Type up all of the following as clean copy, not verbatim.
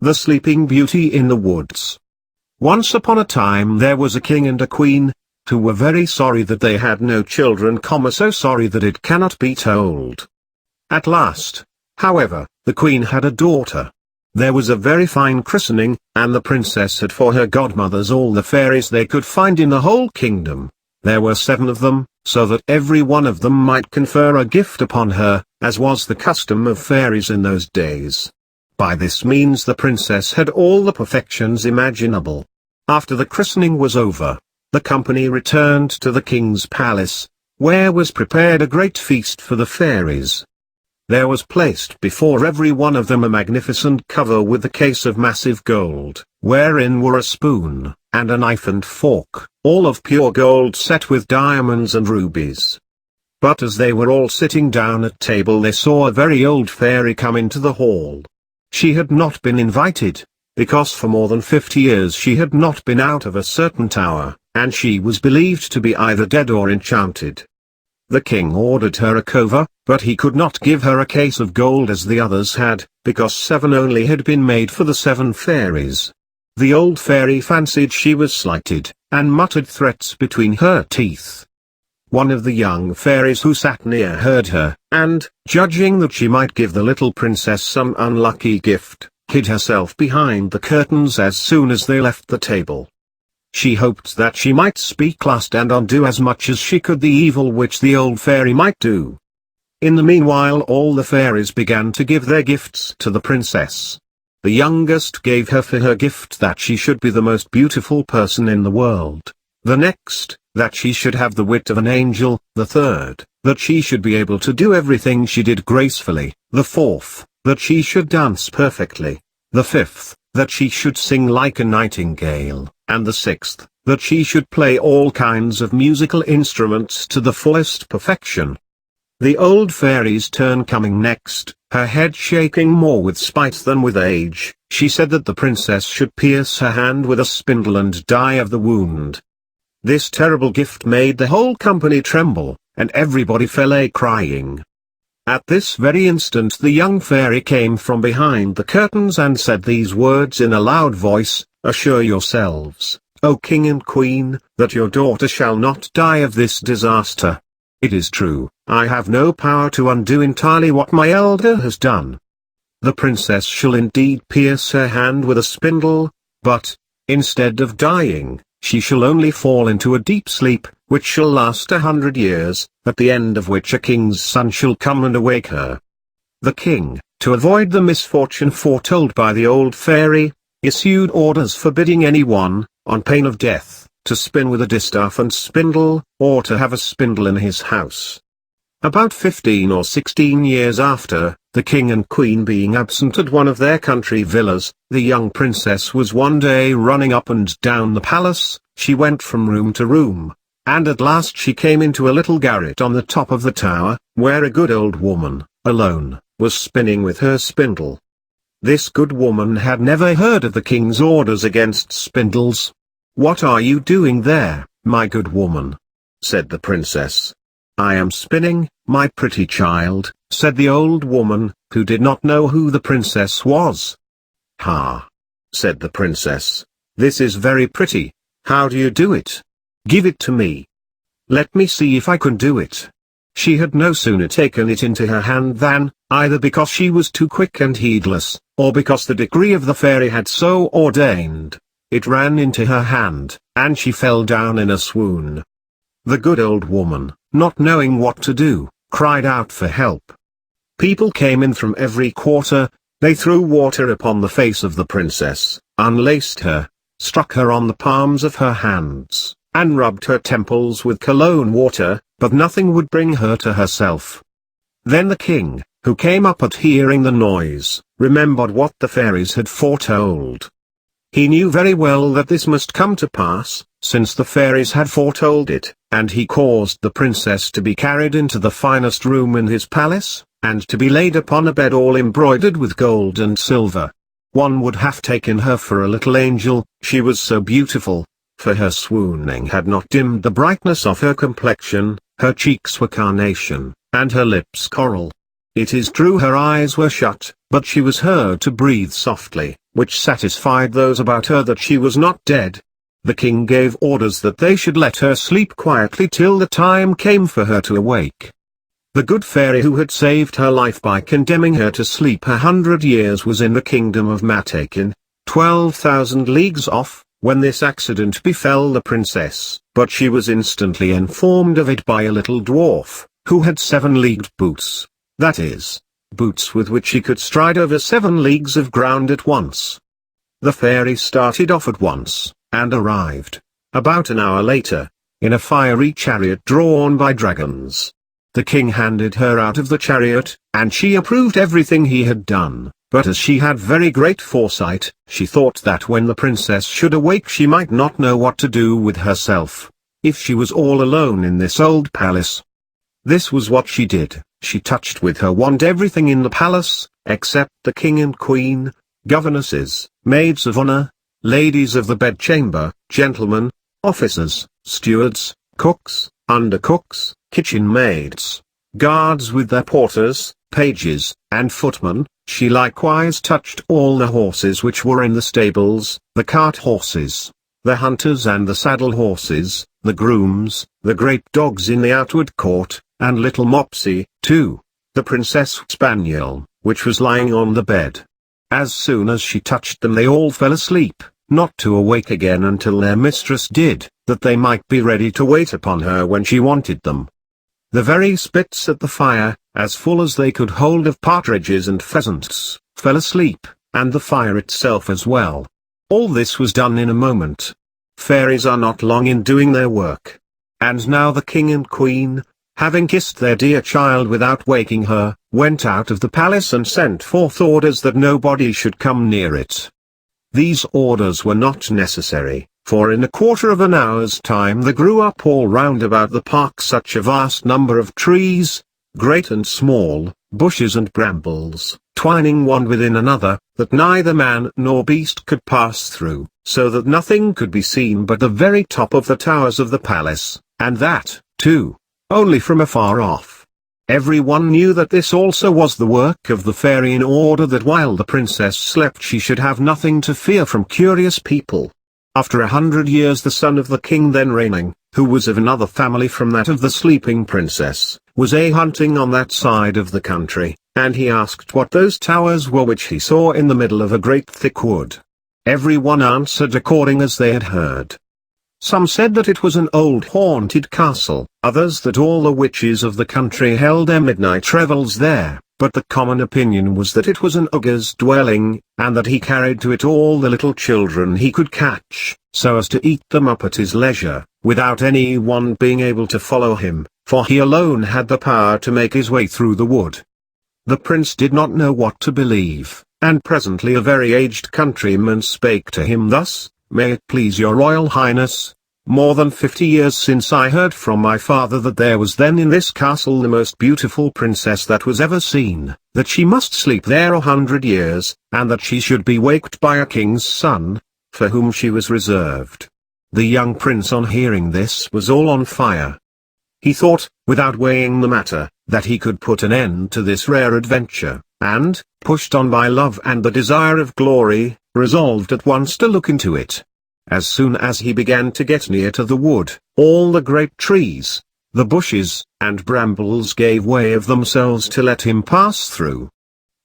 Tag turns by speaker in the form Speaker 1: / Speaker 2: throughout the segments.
Speaker 1: The Sleeping Beauty in the Woods. Once upon a time there was a king and a queen, who were very sorry that they had no children, so sorry that it cannot be told. At last, however, the queen had a daughter. There was a very fine christening, and the princess had for her godmothers all the fairies they could find in the whole kingdom. There were 7 of them, so that every one of them might confer a gift upon her, as was the custom of fairies in those days. By this means the princess had all the perfections imaginable. After the christening was over, the company returned to the king's palace, where was prepared a great feast for the fairies. There was placed before every one of them a magnificent cover with a case of massive gold, wherein were a spoon, and a knife and fork, all of pure gold set with diamonds and rubies. But as they were all sitting down at table, they saw a very old fairy come into the hall. She had not been invited, because for more than 50 years she had not been out of a certain tower, and she was believed to be either dead or enchanted. The king ordered her a cover, but he could not give her a case of gold as the others had, because 7 only had been made for the 7 fairies. The old fairy fancied she was slighted, and muttered threats between her teeth. One of the young fairies who sat near heard her, and, judging that she might give the little princess some unlucky gift, hid herself behind the curtains as soon as they left the table. She hoped that she might speak last and undo as much as she could the evil which the old fairy might do. In the meanwhile all the fairies began to give their gifts to the princess. The youngest gave her for her gift that she should be the most beautiful person in the world. The next, that she should have the wit of an angel. The third, that she should be able to do everything she did gracefully. The fourth, that she should dance perfectly. The fifth, that she should sing like a nightingale. And the sixth, that she should play all kinds of musical instruments to the fullest perfection. The old fairy's turn coming next, her head shaking more with spite than with age, she said that the princess should pierce her hand with a spindle and die of the wound. This terrible gift made the whole company tremble, and everybody fell a-crying. At this very instant the young fairy came from behind the curtains and said these words in a loud voice: "Assure yourselves, O king and queen, that your daughter shall not die of this disaster. It is true, I have no power to undo entirely what my elder has done. The princess shall indeed pierce her hand with a spindle, but, instead of dying, she shall only fall into a deep sleep, which shall last 100 years, at the end of which a king's son shall come and awake her." The king, to avoid the misfortune foretold by the old fairy, issued orders forbidding anyone, on pain of death, to spin with a distaff and spindle, or to have a spindle in his house. About 15 or 16 years after, the king and queen being absent at one of their country villas, the young princess was one day running up and down the palace. She went from room to room, and at last she came into a little garret on the top of the tower, where a good old woman, alone, was spinning with her spindle. This good woman had never heard of the king's orders against spindles. "What are you doing there, my good woman?" said the princess. "I am spinning, my pretty child," said the old woman, who did not know who the princess was. "Ha!" said the princess, "this is very pretty. How do you do it? Give it to me. Let me see if I can do it." She had no sooner taken it into her hand than, either because she was too quick and heedless, or because the decree of the fairy had so ordained, it ran into her hand, and she fell down in a swoon. The good old woman, not knowing what to do, cried out for help. People came in from every quarter. They threw water upon the face of the princess, unlaced her, struck her on the palms of her hands, and rubbed her temples with cologne water, but nothing would bring her to herself. Then the king, who came up at hearing the noise, remembered what the fairies had foretold. He knew very well that this must come to pass, since the fairies had foretold it, and he caused the princess to be carried into the finest room in his palace, and to be laid upon a bed all embroidered with gold and silver. One would have taken her for a little angel, she was so beautiful, for her swooning had not dimmed the brightness of her complexion. Her cheeks were carnation, and her lips coral. It is true her eyes were shut, but she was heard to breathe softly, which satisfied those about her that she was not dead. The king gave orders that they should let her sleep quietly till the time came for her to awake. The good fairy who had saved her life by condemning her to sleep 100 years was in the kingdom of Matakin, 12,000 leagues off, when this accident befell the princess, but she was instantly informed of it by a little dwarf, who had 7-leagued boots, that is, boots with which she could stride over 7 leagues of ground at once. The fairy started off at once, and arrived, about an hour later, in a fiery chariot drawn by dragons. The king handed her out of the chariot, and she approved everything he had done, but as she had very great foresight, she thought that when the princess should awake she might not know what to do with herself, if she was all alone in this old palace. This was what she did. She touched with her wand everything in the palace, except the king and queen, governesses, maids of honor, ladies of the bedchamber, gentlemen, officers, stewards, cooks, undercooks, kitchen maids, guards with their porters, pages, and footmen. She likewise touched all the horses which were in the stables, the cart horses, the hunters and the saddle horses, the grooms, the great dogs in the outward court, and little Mopsy, too, the princess spaniel, which was lying on the bed. As soon as she touched them they all fell asleep, not to awake again until their mistress did, that they might be ready to wait upon her when she wanted them. The very spits at the fire, as full as they could hold of partridges and pheasants, fell asleep, and the fire itself as well. All this was done in a moment. Fairies are not long in doing their work. And now the king and queen, having kissed their dear child without waking her, went out of the palace and sent forth orders that nobody should come near it. These orders were not necessary, for in a quarter of an hour's time there grew up all round about the park such a vast number of trees, great and small, bushes and brambles, twining one within another, that neither man nor beast could pass through, so that nothing could be seen but the very top of the towers of the palace, and that, too, only from afar off. Everyone knew that this also was the work of the fairy in order that while the princess slept she should have nothing to fear from curious people. After 100 years the son of the king then reigning, who was of another family from that of the sleeping princess, was hunting on that side of the country, and he asked what those towers were which he saw in the middle of a great thick wood. Everyone answered according as they had heard. Some said that it was an old haunted castle, others that all the witches of the country held their midnight revels there, but the common opinion was that it was an ogre's dwelling, and that he carried to it all the little children he could catch, so as to eat them up at his leisure, without any one being able to follow him, for he alone had the power to make his way through the wood. The prince did not know what to believe, and presently a very aged countryman spake to him thus: "May it please your royal highness, more than 50 years since I heard from my father that there was then in this castle the most beautiful princess that was ever seen, that she must sleep there 100 years, and that she should be waked by a king's son, for whom she was reserved." The young prince on hearing this was all on fire. He thought, without weighing the matter, that he could put an end to this rare adventure, and, pushed on by love and the desire of glory, resolved at once to look into it. As soon as he began to get near to the wood, all the great trees, the bushes, and brambles gave way of themselves to let him pass through.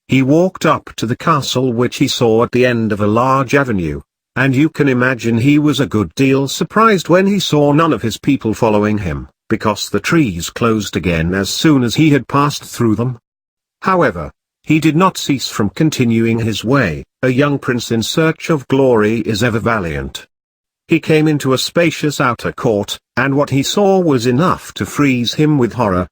Speaker 1: He walked up to the castle which he saw at the end of a large avenue, and you can imagine he was a good deal surprised when he saw none of his people following him, because the trees closed again as soon as he had passed through them. However, he did not cease from continuing his way. A young prince in search of glory is ever valiant. He came into a spacious outer court, and what he saw was enough to freeze him with horror.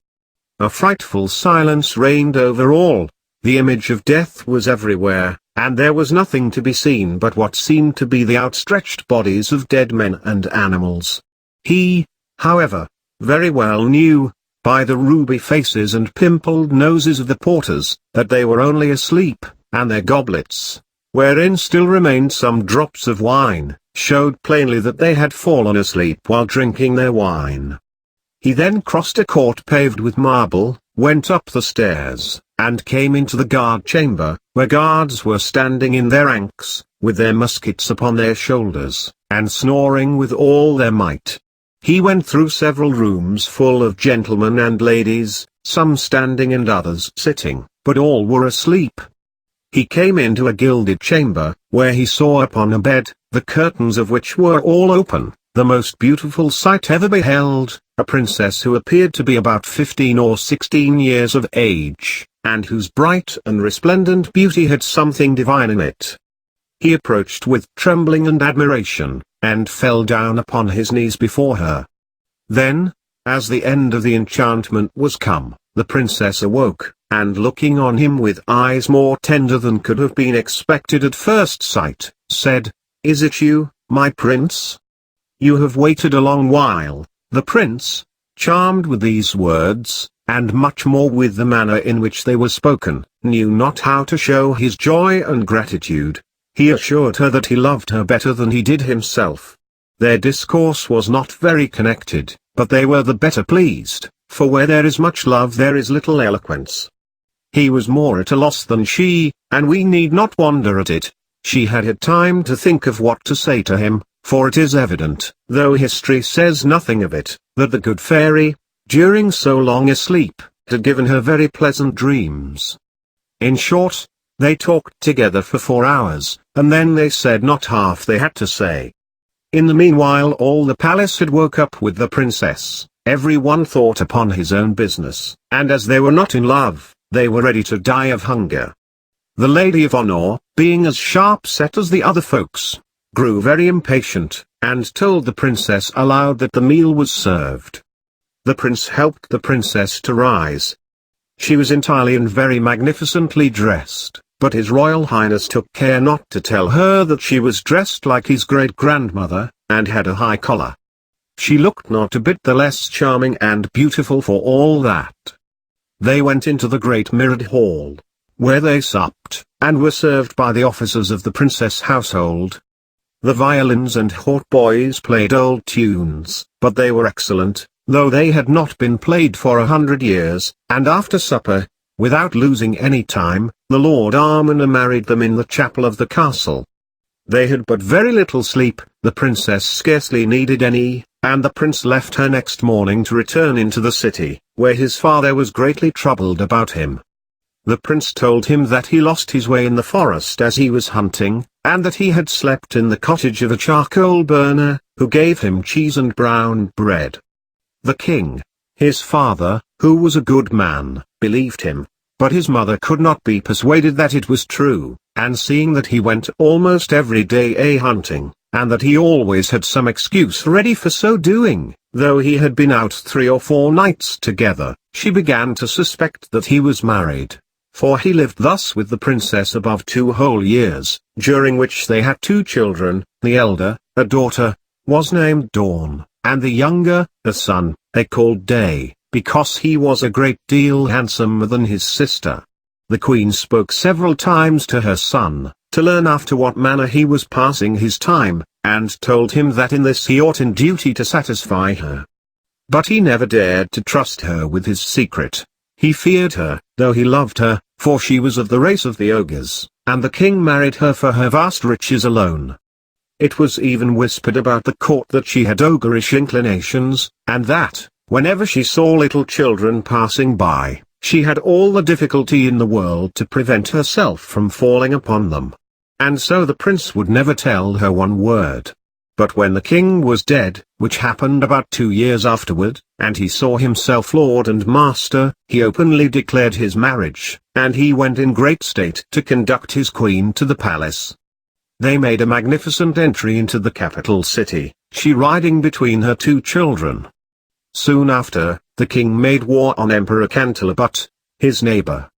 Speaker 1: A frightful silence reigned over all, the image of death was everywhere, and there was nothing to be seen but what seemed to be the outstretched bodies of dead men and animals. He, however, very well knew, by the ruby faces and pimpled noses of the porters, that they were only asleep, and their goblets, wherein still remained some drops of wine, showed plainly that they had fallen asleep while drinking their wine. He then crossed a court paved with marble, went up the stairs, and came into the guard chamber, where guards were standing in their ranks, with their muskets upon their shoulders, and snoring with all their might. He went through several rooms full of gentlemen and ladies, some standing and others sitting, but all were asleep. He came into a gilded chamber, where he saw upon a bed, the curtains of which were all open, the most beautiful sight ever beheld, a princess who appeared to be about 15 or 16 years of age, and whose bright and resplendent beauty had something divine in it. He approached with trembling and admiration, and fell down upon his knees before her. Then, as the end of the enchantment was come, the princess awoke, and looking on him with eyes more tender than could have been expected at first sight, said, "Is it you, my prince? You have waited a long while." The prince, charmed with these words, and much more with the manner in which they were spoken, knew not how to show his joy and gratitude. He assured her that he loved her better than he did himself. Their discourse was not very connected, but they were the better pleased, for where there is much love there is little eloquence. He was more at a loss than she, and we need not wonder at it. She had had time to think of what to say to him, for it is evident, though history says nothing of it, that the good fairy, during so long a sleep, had given her very pleasant dreams. In short, they talked together for 4 hours, and then they said not half they had to say. In the meanwhile all the palace had woke up with the princess, every one thought upon his own business, and as they were not in love, they were ready to die of hunger. The lady of honor, being as sharp-set as the other folks, grew very impatient, and told the princess aloud that the meal was served. The prince helped the princess to rise. She was entirely and very magnificently dressed, but his royal highness took care not to tell her that she was dressed like his great-grandmother, and had a high collar. She looked not a bit the less charming and beautiful for all that. They went into the great mirrored hall, where they supped, and were served by the officers of the princess' household. The violins and hautboys played old tunes, but they were excellent, though they had not been played for 100 years, and after supper, without losing any time, the Lord Almoner married them in the chapel of the castle. They had but very little sleep, the princess scarcely needed any, and the prince left her next morning to return into the city, where his father was greatly troubled about him. The prince told him that he lost his way in the forest as he was hunting, and that he had slept in the cottage of a charcoal burner, who gave him cheese and brown bread. The king, his father, who was a good man, believed him, but his mother could not be persuaded that it was true, and seeing that he went almost every day a-hunting, and that he always had some excuse ready for so doing, though he had been out 3 or 4 nights together, she began to suspect that he was married. For he lived thus with the princess above 2 whole years, during which they had 2 children, the elder, a daughter, was named Dawn, and the younger, a son, they called Day, because he was a great deal handsomer than his sister. The queen spoke several times to her son, to learn after what manner he was passing his time, and told him that in this he ought in duty to satisfy her. But he never dared to trust her with his secret. He feared her, though he loved her, for she was of the race of the ogres, and the king married her for her vast riches alone. It was even whispered about the court that she had ogreish inclinations, and that, whenever she saw little children passing by, she had all the difficulty in the world to prevent herself from falling upon them. And so the prince would never tell her one word. But when the king was dead, which happened about 2 years afterward, and he saw himself lord and master, he openly declared his marriage, and he went in great state to conduct his queen to the palace. They made a magnificent entry into the capital city, she riding between her 2 children. Soon after, the king made war on Emperor Cantalabut, his neighbor.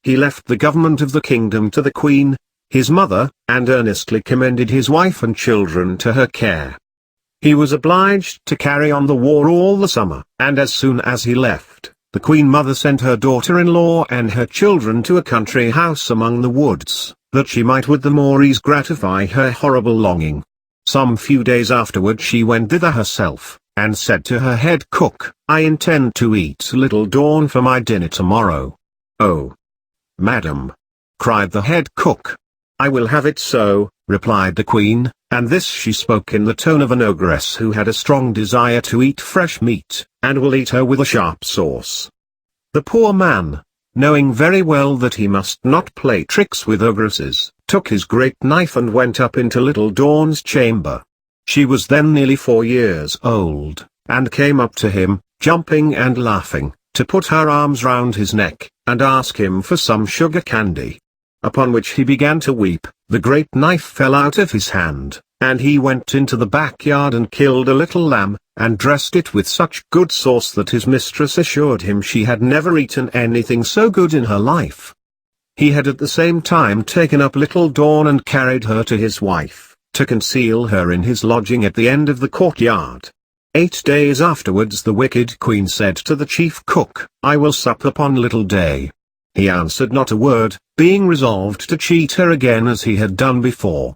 Speaker 1: He left the government of the kingdom to the queen, his mother, and earnestly commended his wife and children to her care. He was obliged to carry on the war all the summer, and as soon as he left, the queen mother sent her daughter-in-law and her children to a country house among the woods, that she might with the more ease gratify her horrible longing. Some few days afterward she went thither herself, and said to her head cook, I intend to eat Little Dawn for my dinner tomorrow." "Oh, madam!" cried the head cook. "I will have it so," replied the queen, and this she spoke in the tone of an ogress who had a strong desire to eat fresh meat, and will eat her with a sharp sauce. The poor man, knowing very well that he must not play tricks with ogresses, took his great knife and went up into Little Dawn's chamber. She was then nearly 4 years old, and came up to him, jumping and laughing, to put her arms round his neck, and ask him for some sugar candy. Upon which he began to weep. The great knife fell out of his hand, and he went into the backyard and killed a little lamb, and dressed it with such good sauce that his mistress assured him she had never eaten anything so good in her life. He had at the same time taken up Little Dawn and carried her to his wife, to conceal her in his lodging at the end of the courtyard. 8 days afterwards the wicked queen said to the chief cook, "I will sup upon Little Day." He answered not a word, being resolved to cheat her again as he had done before.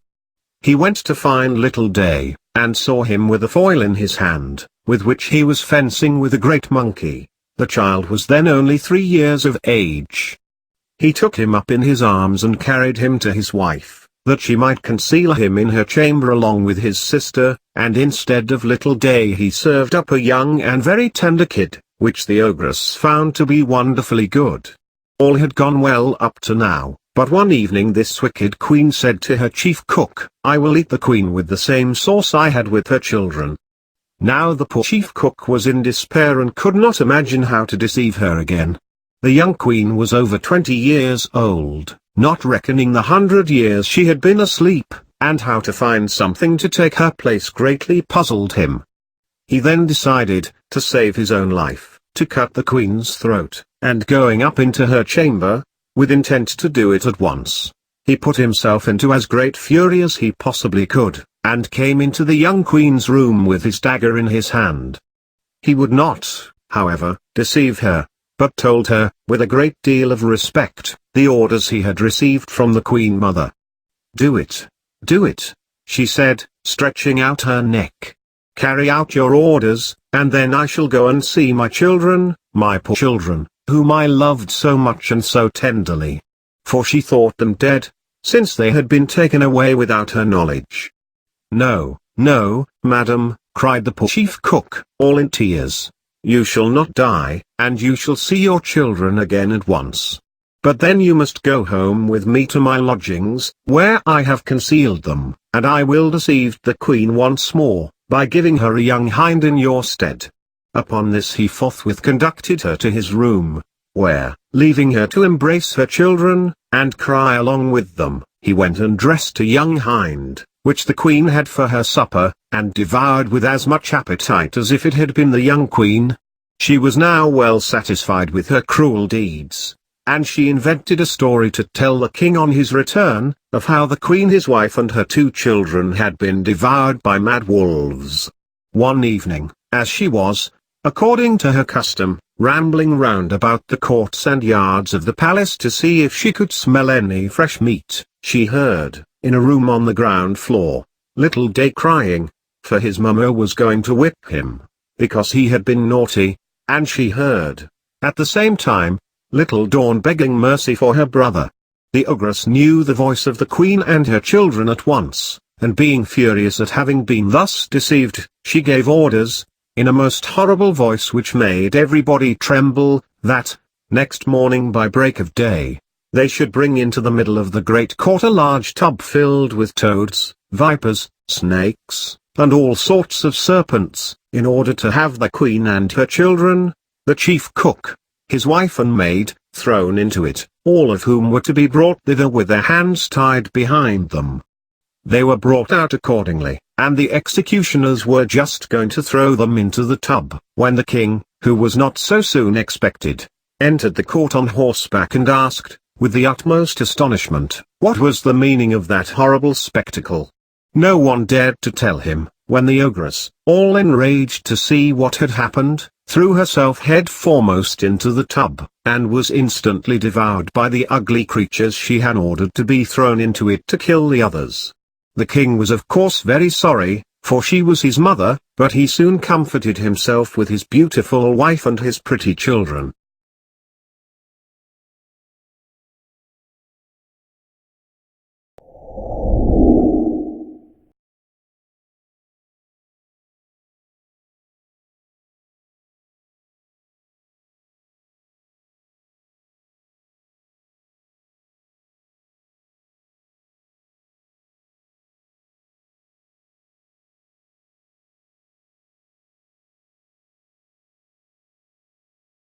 Speaker 1: He went to find Little Day, and saw him with a foil in his hand, with which he was fencing with a great monkey. The child was then only 3 years of age. He took him up in his arms and carried him to his wife, that she might conceal him in her chamber along with his sister, and instead of Little Day he served up a young and very tender kid, which the ogress found to be wonderfully good. All had gone well up to now, but one evening this wicked queen said to her chief cook, "I will eat the queen with the same sauce I had with her children." Now the poor chief cook was in despair and could not imagine how to deceive her again. The young queen was over 20 years old, not reckoning the 100 years she had been asleep, and how to find something to take her place greatly puzzled him. He then decided, to save his own life, to cut the queen's throat, and going up into her chamber, with intent to do it at once, he put himself into as great fury as he possibly could, and came into the young queen's room with his dagger in his hand. He would not, however, deceive her, but told her, with a great deal of respect, the orders he had received from the queen mother. "Do it, she said, stretching out her neck. "Carry out your orders, and then I shall go and see my children, my poor children, whom I loved so much and so tenderly." For she thought them dead, since they had been taken away without her knowledge. "No, madam," cried the poor chief cook, all in tears. "You shall not die, and you shall see your children again at once. But then you must go home with me to my lodgings, where I have concealed them, and I will deceive the queen once more, by giving her a young hind in your stead." Upon this he forthwith conducted her to his room, where, leaving her to embrace her children, and cry along with them, he went and dressed a young hind, which the queen had for her supper, and devoured with as much appetite as if it had been the young queen. She was now well satisfied with her cruel deeds, and she invented a story to tell the king on his return, of how the queen his wife and her 2 children had been devoured by mad wolves. One evening, as she was, according to her custom, rambling round about the courts and yards of the palace to see if she could smell any fresh meat, she heard, in a room on the ground floor, Little Day crying, for his mamma was going to whip him, because he had been naughty, and she heard, at the same time, Little Dawn begging mercy for her brother. The ogress knew the voice of the queen and her children at once, and being furious at having been thus deceived, she gave orders, in a most horrible voice which made everybody tremble, that, next morning by break of day, they should bring into the middle of the great court a large tub filled with toads, vipers, snakes, and all sorts of serpents, in order to have the queen and her children, the chief cook, his wife and maid, thrown into it, all of whom were to be brought thither with their hands tied behind them. They were brought out accordingly, and the executioners were just going to throw them into the tub, when the king, who was not so soon expected, entered the court on horseback and asked, with the utmost astonishment, what was the meaning of that horrible spectacle. No one dared to tell him, when the ogress, all enraged to see what had happened, threw herself head foremost into the tub, and was instantly devoured by the ugly creatures she had ordered to be thrown into it to kill the others. The king was of course very sorry, for she was his mother, but he soon comforted himself with his beautiful wife and his pretty children.